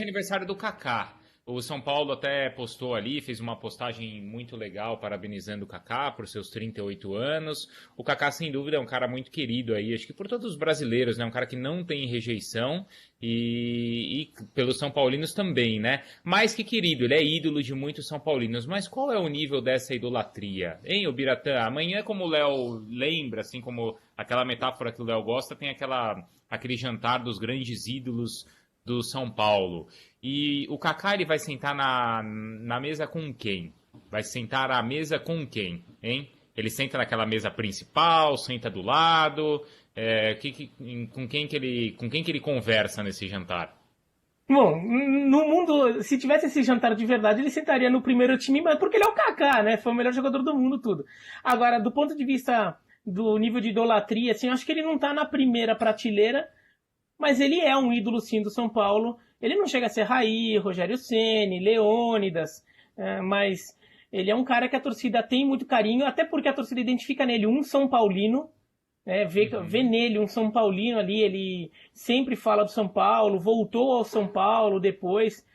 Aniversário do Kaká. O São Paulo até postou ali, fez uma postagem muito legal parabenizando o Kaká por seus 38 anos. O Kaká, sem dúvida, é um cara muito querido aí, acho que por todos os brasileiros, né? Um cara que não tem rejeição e pelos São Paulinos também, né? Mais que querido, ele é ídolo de muitos São Paulinos. Mas qual é o nível dessa idolatria? Hein, ô Biratã? Amanhã, como o Léo lembra, assim como aquela metáfora que o Léo gosta, tem aquele jantar dos grandes ídolos do São Paulo. E o Kaká ele vai sentar na mesa com quem? Vai sentar à mesa com quem, hein? Ele senta naquela mesa principal, senta do lado. Com quem que ele conversa nesse jantar? Bom, no mundo, se tivesse esse jantar de verdade, ele sentaria no primeiro time, mas porque ele é o Kaká, né? Foi o melhor jogador do mundo, tudo. Agora, do ponto de vista do nível de idolatria, assim, eu acho que ele não tá na primeira prateleira, mas ele é um ídolo, sim, do São Paulo. Ele não chega a ser Raí, Rogério Ceni, Leônidas, mas ele é um cara que a torcida tem muito carinho, até porque a torcida identifica nele um São Paulino, vê Uhum. nele um São Paulino ali, ele sempre fala do São Paulo, voltou ao São Paulo depois.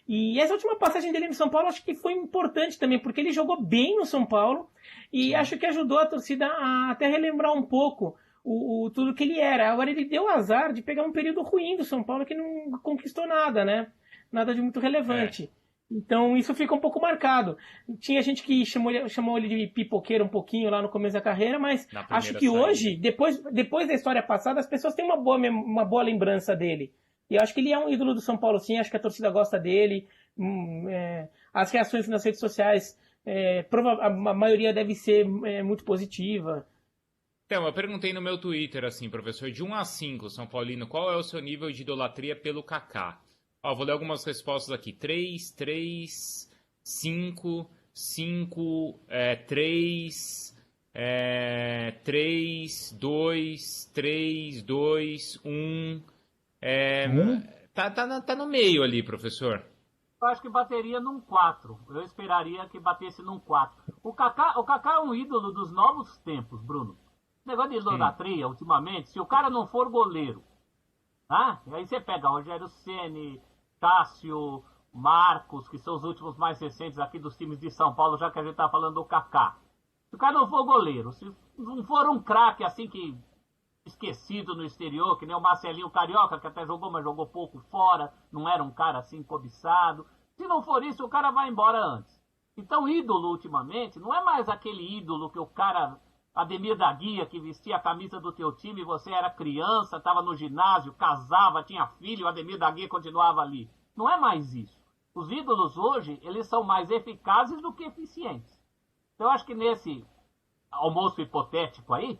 E essa última passagem dele no São Paulo acho que foi importante também, porque ele jogou bem no São Paulo e Sim. acho que ajudou a torcida a até relembrar um pouco tudo que ele era. Agora ele deu azar de pegar um período ruim do São Paulo que não conquistou nada, né? Nada de muito É, relevante. Então isso fica um pouco marcado. Tinha gente que chamou ele de pipoqueiro um pouquinho lá no começo da carreira, mas na acho primeira que saída. hoje, depois da história passada, as pessoas têm uma boa lembrança dele. E eu acho que ele é um ídolo do São Paulo, sim. Acho que a torcida gosta dele. As reações nas redes sociais, a maioria deve ser muito positiva. Então, eu perguntei no meu Twitter, assim, professor, de 1 a 5, São Paulino, qual é o seu nível de idolatria pelo Kaká? Ó, vou ler algumas respostas aqui. 3, 3, 5, 5, 3, 3, 2, 3, 2, 1. É, Um? tá no meio ali, professor. Eu acho que bateria num 4. Eu esperaria que batesse num 4. O Kaká é um ídolo dos novos tempos, Bruno. O negócio de Hum, idolatria, ultimamente, se o cara não for goleiro, ah, aí você pega Rogério Ceni, Cássio, Marcos, que são os últimos mais recentes aqui dos times de São Paulo, já que a gente tá falando do Kaká. Se o cara não for goleiro, se não for um craque assim que esquecido no exterior, que nem o Marcelinho Carioca, que até jogou, mas jogou pouco fora, não era um cara assim cobiçado. Se não for isso, o cara vai embora antes. Então, ídolo, ultimamente, não é mais aquele ídolo que o cara, Ademir da Guia, que vestia a camisa do teu time, você era criança, estava no ginásio, casava, tinha filho, o Ademir da Guia continuava ali. Não é mais isso. Os ídolos hoje, eles são mais eficazes do que eficientes. Então, eu acho que nesse almoço hipotético aí,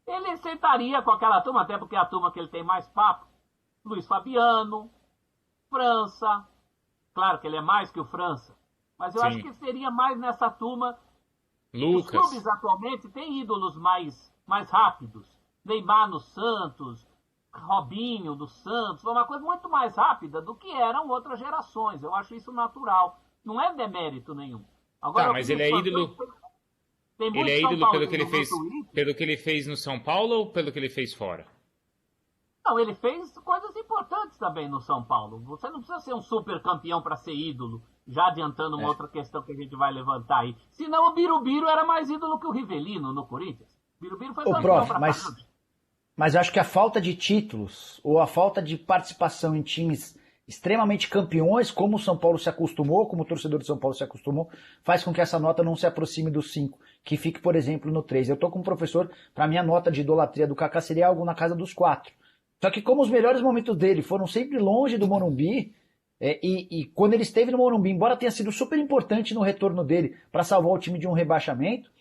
ele sentaria com aquela turma, até porque é a turma que ele tem mais papo. Luiz Fabiano, França. Claro que ele é mais que o França. Mas eu acho sim. que seria mais nessa turma. Os Lucas. clubes atualmente têm ídolos mais rápidos. Neymar no Santos, Robinho do Santos. Foi uma coisa muito mais rápida do que eram outras gerações. Eu acho isso natural. Não é demérito nenhum. Agora, Agora, tá, o que mas me ele é espantou, ídolo. tem Ele muito é São ídolo Paulino no Twitter. pelo que ele fez no São Paulo ou pelo que ele fez fora? Não, ele fez coisas importantes também no São Paulo. Você não precisa ser um super campeão para ser ídolo. Já adiantando uma É. outra questão que a gente vai levantar aí. Senão o Birubiru era mais ídolo que o Rivelino no Corinthians. O Birubiru foi Ô, campeão prof, pra caramba. mas eu acho que a falta de títulos ou a falta de participação em times extremamente campeões, como o São Paulo se acostumou, como o torcedor de São Paulo se acostumou, faz com que essa nota não se aproxime do 5, que fique, por exemplo, no 3. Eu tô com o professor, para mim a nota de idolatria do Kaká seria algo na casa dos 4. Só que como os melhores momentos dele foram sempre longe do Morumbi, e quando ele esteve no Morumbi, embora tenha sido super importante no retorno dele para salvar o time de um rebaixamento,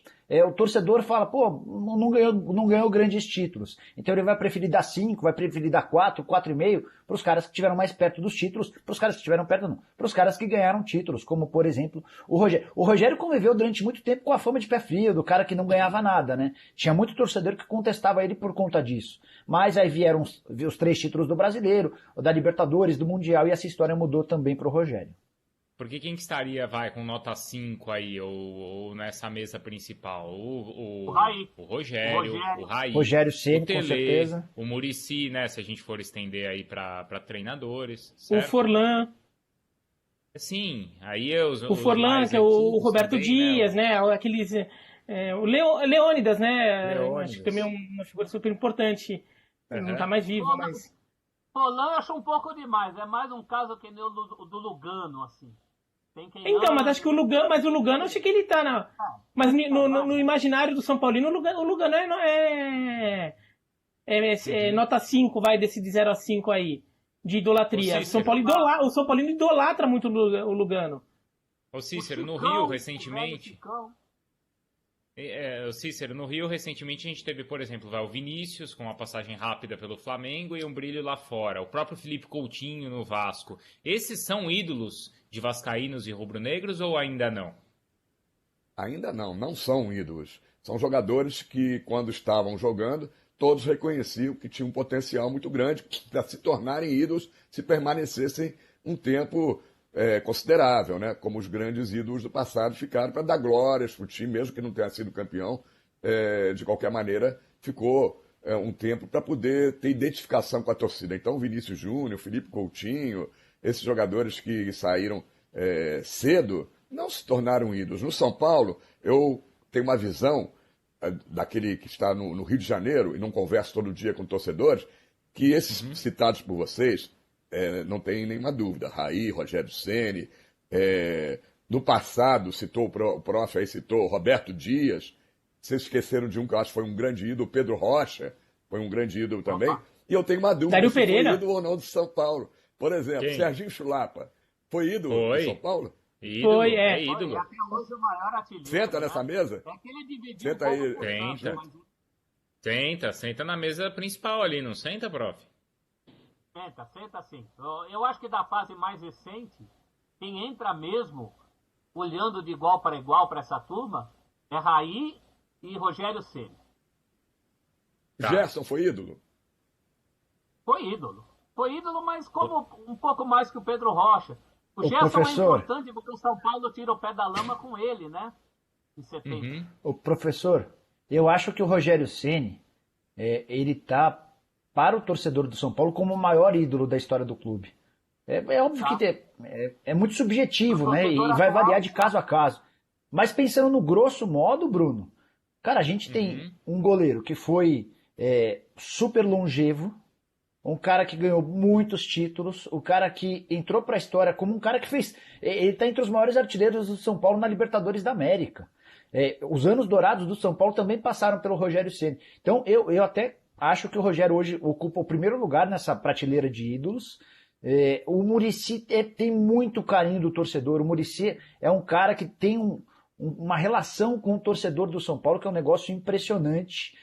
o torcedor fala, pô, não ganhou grandes títulos. Então ele vai preferir dar 5, vai preferir dar 4, 4,5 para os caras que estiveram mais perto dos títulos, para os caras que estiveram perto não, para os caras que ganharam títulos, como por exemplo o Rogério. O Rogério conviveu durante muito tempo com a fama de pé frio, do cara que não ganhava nada, né? Tinha muito torcedor que contestava ele por conta disso. Mas aí vieram os 3 títulos do Brasileiro, o da Libertadores, do Mundial, e essa história mudou também para o Rogério. Porque quem que estaria, com nota 5 aí, ou nessa mesa principal? O Raí. O Rogério, o Raí, Rogério Ceni, o Tele, com certeza. o Muricy, né? Se a gente for estender aí para treinadores, O certo? Forlan. Sim, aí O Forlan, que é o Roberto também, Dias, né? Aqueles. O Leônidas, né? Leônidas. Acho que também é uma figura super importante. Ele não tá mais vivo, mas. Roland eu acho um pouco demais. É mais um caso que nem o do Lugano, assim. Tem quem Então, ama, mas acho que o Lugano, acho que ele tá na. Mas no imaginário do São Paulino, o Lugano é nota 5, vai, desse de 0 a 5 aí, de idolatria. O São Paulino idolatra muito o Lugano. Ô Cícero, no Chicão, Rio, o recentemente. Chicão. Ô Cícero, no Rio, recentemente, a gente teve, por exemplo, o Vinícius com uma passagem rápida pelo Flamengo e um brilho lá fora. O próprio Felipe Coutinho no Vasco. Esses são ídolos de vascaínos e rubro-negros ou ainda não? Ainda não são ídolos. São jogadores que, quando estavam jogando, todos reconheciam que tinham um potencial muito grande para se tornarem ídolos se permanecessem um tempo considerável, né? Como os grandes ídolos do passado ficaram para dar glórias para o time, mesmo que não tenha sido campeão, de qualquer maneira ficou um tempo para poder ter identificação com a torcida. Então, Vinícius Júnior, Felipe Coutinho, esses jogadores que saíram cedo, não se tornaram ídolos. No São Paulo, eu tenho uma visão daquele que está no Rio de Janeiro, e não converso todo dia com torcedores, que esses citados por vocês, não tem nenhuma dúvida. Raí, Rogério Ceni, no passado, o prof aí citou Roberto Dias, vocês esqueceram de um que eu acho que foi um grande ídolo, Pedro Rocha, foi um grande ídolo também, e eu tenho uma dúvida Dário se foi Pereira. ídolo ou não do São Paulo. Por exemplo, Quem? Serginho Chulapa, foi ídolo do São Paulo? Ídolo, Foi, é Foi, ídolo. até hoje o maior artilheiro. Senta né? nessa mesa? É que ele dividiu Senta um aí. pouco por Senta. campo, Senta na mesa principal ali, não senta, prof? Senta sim. Eu acho que da fase mais recente, quem entra mesmo, olhando de igual para igual para essa turma, é Raí e Rogério Ceni. Tá. Gerson foi ídolo? Foi ídolo. Foi ídolo, mas como um pouco mais que o Pedro Rocha. O Ô, Gerson professor. é importante porque o São Paulo tira o pé da lama com ele, né? Em 70. Ô, professor, eu acho que o Rogério Ceni, ele tá para o torcedor do São Paulo como o maior ídolo da história do clube. É óbvio Tá. que é muito subjetivo, O né? E torcedor vai atual, variar de caso a caso. Mas pensando no grosso modo, Bruno, cara, a gente tem um goleiro que foi super longevo, um cara que ganhou muitos títulos, o cara que entrou para a história como um cara que fez... Ele está entre os maiores artilheiros do São Paulo na Libertadores da América. Os anos dourados do São Paulo também passaram pelo Rogério Ceni. Então eu até acho que o Rogério hoje ocupa o primeiro lugar nessa prateleira de ídolos. O Muricy tem muito carinho do torcedor. O Muricy é um cara que tem uma relação com o torcedor do São Paulo que é um negócio impressionante.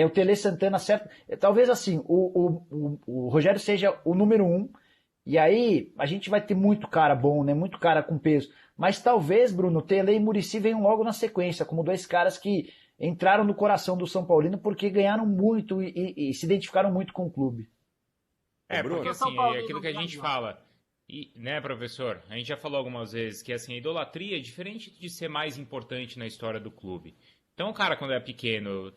O Tele Santana, certo? Talvez assim, o Rogério seja o número 1, e aí a gente vai ter muito cara bom, né? Muito cara com peso. Mas talvez, Bruno, Tele e Muricy venham logo na sequência, como dois caras que entraram no coração do São Paulino porque ganharam muito e se identificaram muito com o clube. Porque São assim, Paulo é aquilo que a gente ganhou. fala, né, professor? A gente já falou algumas vezes que assim, a idolatria é diferente de ser mais importante na história do clube. Então, o cara, quando é pequeno,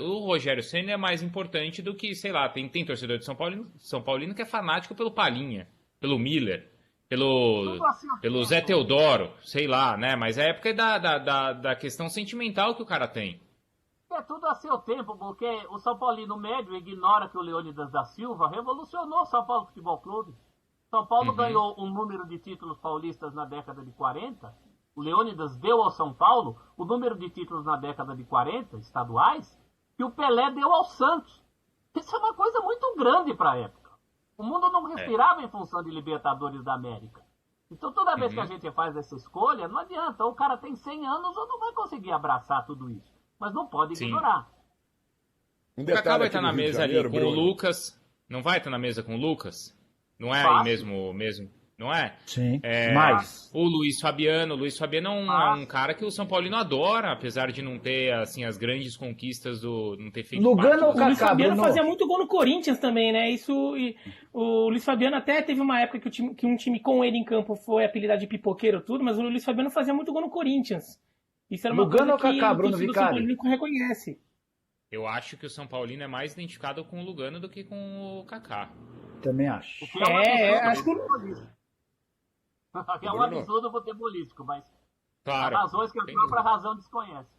o Rogério Ceni é mais importante do que, sei lá, tem torcedor de São Paulino que é fanático pelo Palinha, pelo Miller, pelo Zé Teodoro, sei lá, né? Mas é a época da questão sentimental que o cara tem. É tudo a seu tempo, porque o São Paulino médio ignora que o Leônidas da Silva revolucionou o São Paulo Futebol Clube. São Paulo ganhou um número de títulos paulistas na década de 40. O Leônidas deu ao São Paulo o número de títulos na década de 40, estaduais, que o Pelé deu ao Santos. Isso é uma coisa muito grande para a época. O mundo não respirava em função de Libertadores da América. Então toda vez que a gente faz essa escolha, não adianta. Ou o cara tem 100 anos ou não vai conseguir abraçar tudo isso. Mas não pode ignorar. Um O Kaká detalhe vai aqui estar no na Rio de mesa ali Janeiro, com o Bruno. Lucas. Não vai estar na mesa com o Lucas? Não é aí Fácil. mesmo? não é? Sim, É, mas... o Luiz Fabiano é um cara que o São Paulino adora, apesar de não ter assim as grandes conquistas não ter feito Lugano ou O Luiz Kaká, Fabiano Bruno? fazia muito gol no Corinthians também, né? O Luiz Fabiano até teve uma época que um time com ele em campo foi apelidado de pipoqueiro tudo, mas o Luiz Fabiano fazia muito gol no Corinthians. Isso era uma Lugano coisa ou que Kaká, o Bruno torcedor do São Vicari? Paulino reconhece. Eu acho que o São Paulino é mais identificado com o Lugano do que com o Kaká. Também acho. O que é um absurdo acho que futebolístico. Que é um Bruno. absurdo futebolístico, mas Claro. há razões que a sem própria razão desconhece.